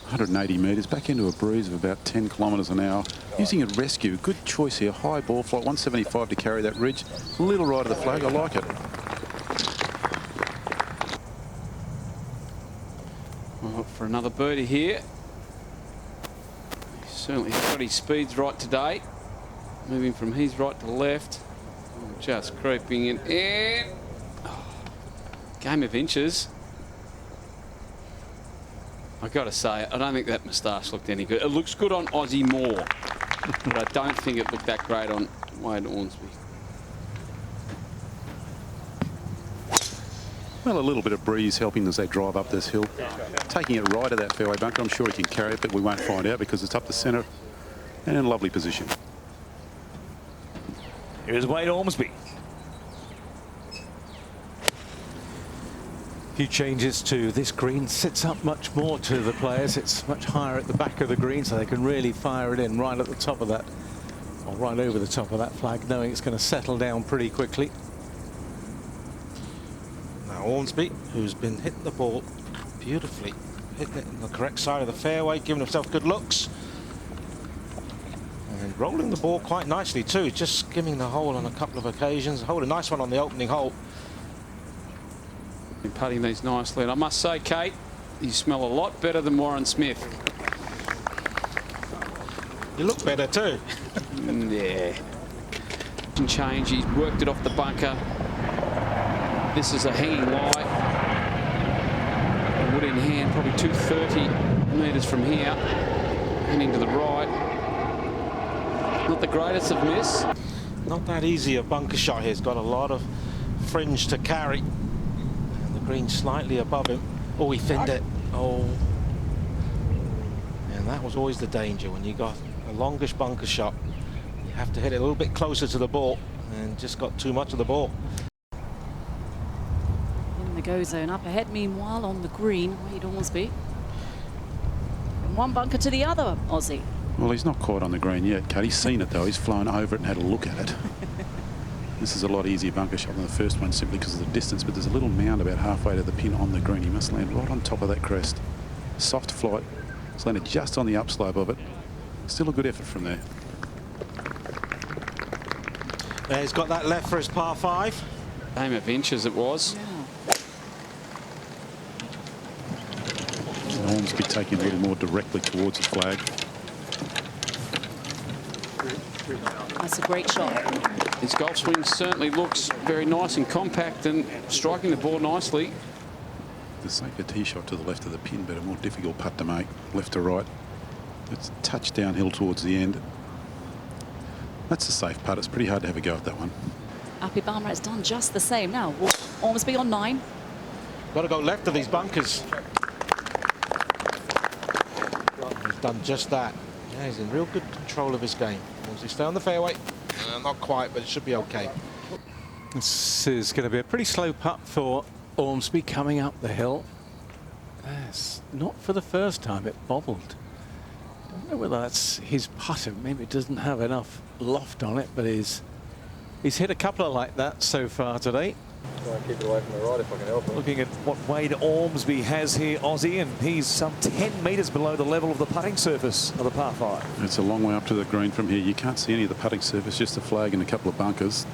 180 metres, back into a breeze of about 10 kilometres an hour. Using a rescue, good choice here. High ball flight, 175 to carry that ridge. A little right of the flag, I like it. Well, for another birdie here. He certainly has got his speeds right today. Moving from his right to left. Just creeping in. And game of inches. I've got to say, I don't think that moustache looked any good. It looks good on Aussie Moore, but I don't think it looked that great on Wade Ormsby. Well, a little bit of breeze helping as they drive up this hill. Taking it right at that fairway bunker. I'm sure he can carry it, but we won't find out because it's up the centre and in a lovely position. Here's Wade Ormsby. Few changes to this green. Sits up much more to the players. It's much higher at the back of the green, so they can really fire it in right at the top of that, or right over the top of that flag, knowing it's going to settle down pretty quickly. Now Ormsby, who's been hitting the ball beautifully, hitting it on the correct side of the fairway, giving himself good looks. And rolling the ball quite nicely too, just skimming the hole on a couple of occasions. Hold a nice one on the opening hole. Been putting these nicely, and I must say, Kate, you smell a lot better than Warren Smith. You look better too. Yeah. Change, he's worked it off the bunker. This is a hanging lie. Wood in hand, probably 230 metres from here, heading to the right. Not the greatest of miss. Not that easy a bunker shot here. He's got a lot of fringe to carry. And the green slightly above him. Oh, he thinned it. Oh. And that was always the danger when you got a longish bunker shot. You have to hit it a little bit closer to the ball and just got too much of the ball. In the go zone up ahead, meanwhile, on the green, Wade Ormsby. From one bunker to the other, Aussie. Well, he's not quite on the green yet, Kate. He's seen it, though. He's flown over it and had a look at it. This is a lot easier bunker shot than the first one, simply because of the distance, but there's a little mound about halfway to the pin on the green. He must land right on top of that crest. Soft flight. He's landed just on the upslope of it. Still a good effort from there. Yeah, he's got that left for his par 5. Game of inches it was. And Ormsby taking a little more directly towards the flag. That's a great shot. His golf swing certainly looks very nice and compact and striking the ball nicely. The safer tee shot to the left of the pin, but a more difficult putt to make, left to right. It's touched downhill towards the end. That's a safe putt. It's pretty hard to have a go at that one. Appy Balmer has done just the same. Now, Ormsby on 9. Got to go left of these bunkers. He's done just that. Yeah, he's in real good control of his game. Wants to stay on the fairway. Not quite, but it should be okay. This is going to be a pretty slow putt for Ormsby coming up the hill. Yes, not for the first time. It bobbled. I don't know whether that's his putter. Maybe it doesn't have enough loft on it, but he's hit a couple of like that so far today. Try and keep it away from the right if I can help him. Looking at what Wade Ormsby has here, Aussie, and he's some 10 metres below the level of the putting surface of the par 5. It's a long way up to the green from here. You can't see any of the putting surface, just a flag and a couple of bunkers.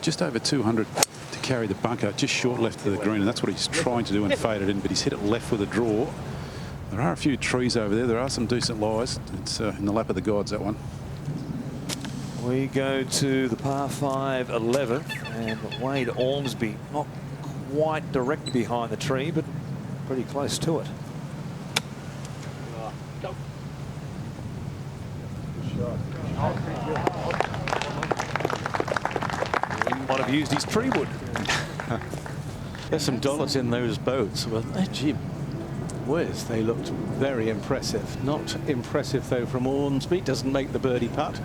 Just over 200 to carry the bunker, just short left of the green, and that's what he's trying to do and fade it in, but he's hit it left with a draw. There are a few trees over there. There are some decent lies. It's in the lap of the gods, that one. We go to the par 5 11th, and Wade Ormsby not quite directly behind the tree, but pretty close to it. Go. He might have used his tree wood. There's some dollars in those boats. Well, gee whiz, they looked very impressive. Not impressive, though, from Ormsby. Doesn't make the birdie putt.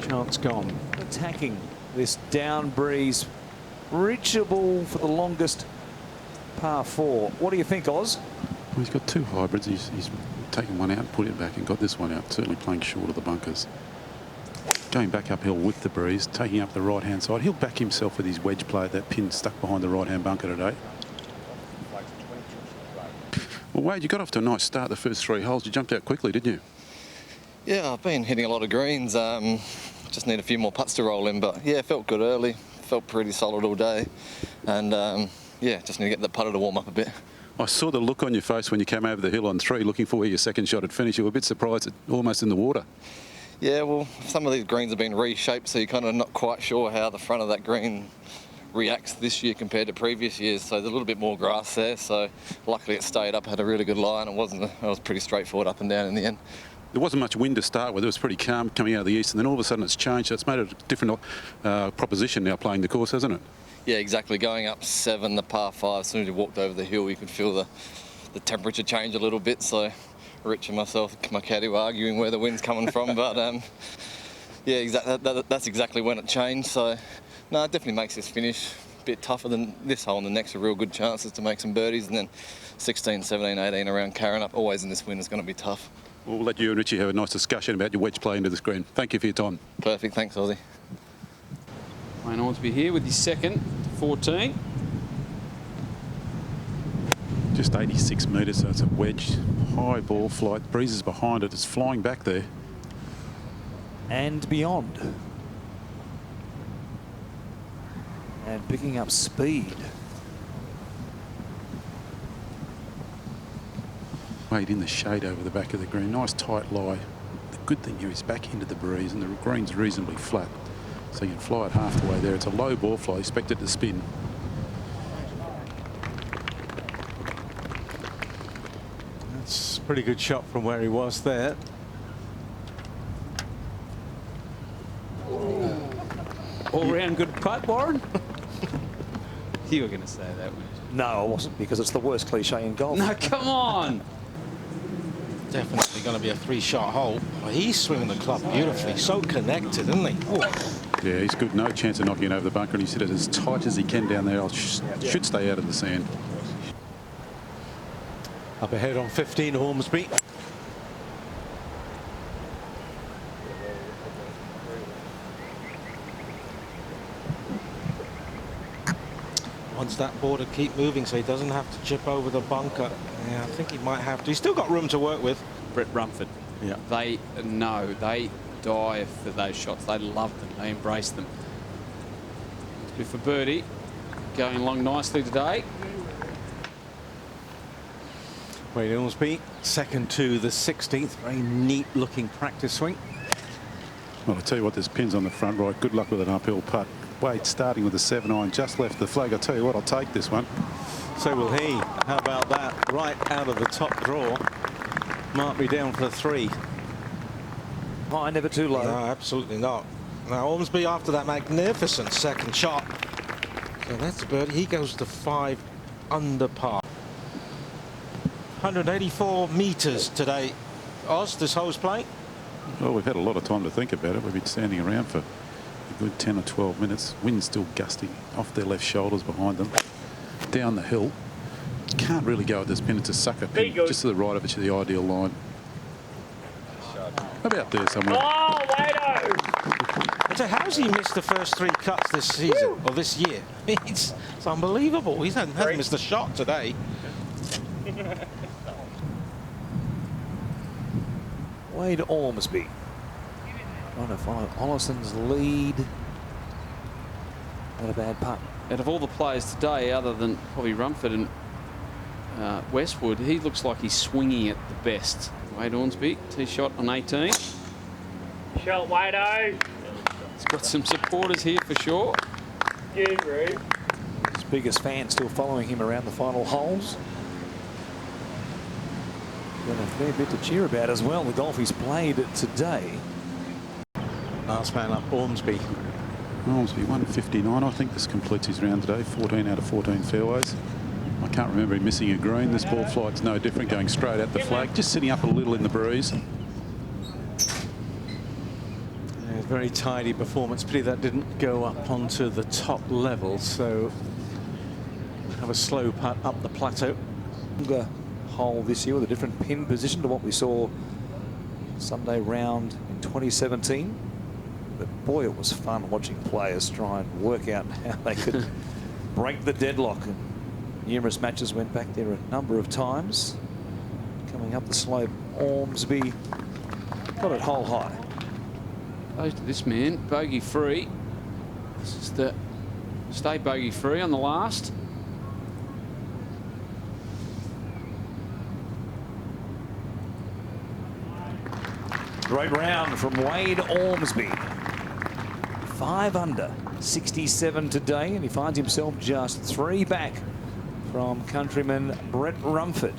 Chance gone. Attacking this down breeze, reachable for the longest par 4. What do you think, Oz? Well, he's got two hybrids. He's taken one out, put it back, and got this one out. Certainly playing short of the bunkers. Going back uphill with the breeze, taking up the right-hand side. He'll back himself with his wedge play at that pin stuck behind the right-hand bunker today. Well, Wade, you got off to a nice start the first 3 holes. You jumped out quickly, didn't you? Yeah, I've been hitting a lot of greens. Just need a few more putts to roll in, but yeah, felt good early. Felt pretty solid all day. And yeah, just need to get the putter to warm up a bit. I saw the look on your face when you came over the hill on 3 looking for where your second shot had finished. You were a bit surprised it almost in the water. Yeah, well, some of these greens have been reshaped, so you're kind of not quite sure how the front of that green reacts this year compared to previous years. So there's a little bit more grass there. So luckily it stayed up, had a really good lie, and it was pretty straightforward up and down in the end. There wasn't much wind to start with. It was pretty calm coming out of the east, and then all of a sudden it's changed. So it's made it a different proposition now playing the course, hasn't it? Yeah, exactly. Going up 7, the par 5, as soon as you walked over the hill, you could feel the temperature change a little bit. So Rich and myself, my caddy, were arguing where the wind's coming from, but yeah, that's exactly when it changed. So no, it definitely makes this finish a bit tougher than this hole, and the next are real good chances to make some birdies, and then 16, 17, 18 around carrying up, always in this wind, is going to be tough. We'll let you and Richie have a nice discussion about your wedge play into this green. Thank you for your time. Perfect, thanks Aussie. Wayne Ormsby here with his second, 14. Just 86 metres, so it's a wedge. High ball flight, breezes behind it. It's flying back there. And beyond. And picking up speed. Wade in the shade over the back of the green. Nice tight lie. The good thing here is back into the breeze, and the green's reasonably flat. So you can fly it half the way there. It's a low ball fly, expect it to spin. That's a pretty good shot from where he was there. All-round good putt, Warren. You were going to say that, weren't you? No, I wasn't, because it's the worst cliche in golf. No, come on. Definitely going to be a 3-shot hole. Well, he's swinging the club beautifully. So connected, isn't he? Ooh. Yeah, he's good. No chance of knocking it over the bunker, and he's hit it as tight as he can down there. Should stay out of the sand. Up ahead on 15, Ormsby. Wants that ball to keep moving so he doesn't have to chip over the bunker. Yeah, I think he might have to. He's still got room to work with. Brett Rumford. Yeah. They know. They die for those shots. They love them. They embrace them. Good for birdie. Going along nicely today. Wade Ormsby, second to the 16th. Very neat looking practice swing. Well, I tell you what, there's pins on the front right. Good luck with an uphill putt. Wade starting with a 7-iron, just left the flag. I tell you what, I'll take this one. So will he. How about that? Right out of the top draw. Mark me down for 3. Oh, never too low. No, absolutely not. Now, Ormsby, after that magnificent second shot. So that's a birdie. He goes to 5 under par. 184 metres today. Oz, this hole's play? Well, we've had a lot of time to think about it. We've been standing around for a good 10 or 12 minutes. Wind's still gusting off their left shoulders behind them. Down the hill. Can't really go at this pin. It's a sucker pin. Just to the right of it's the ideal line. About there somewhere. Oh, Wado! So how's he missed the first 3 cuts this season, or this year? It's unbelievable. He hasn't missed a shot today. Wade Ormsby trying to follow Ollison's lead. Not a bad putt. Out of all the players today, other than probably Rumford and Westwood, he looks like he's swinging it the best. Wade Ormsby, tee shot on 18. Shot, Wado! He's got some supporters here for sure. Good, Rube. His biggest fan still following him around the final holes. Got a fair bit to cheer about as well, the golf he's played today. Last man up, Ormsby. Ormsby 159. I think this completes his round today. 14 out of 14 fairways. I can't remember him missing a green. This ball flight's no different, going straight at the flag. Just sitting up a little in the breeze. Yeah, very tidy performance. Pity that didn't go up onto the top level. So have a slow putt up the plateau. Longer hole this year with a different pin position to what we saw Sunday round in 2017. But boy, it was fun watching players try and work out how they could break the deadlock. And numerous matches went back there a number of times. Coming up the slope, Ormsby got it hole high. Close to this man, bogey free. This is the stay bogey free on the last. Great round from Wade Ormsby. 5 under, 67 today, and he finds himself just 3 back from countryman Brett Rumford.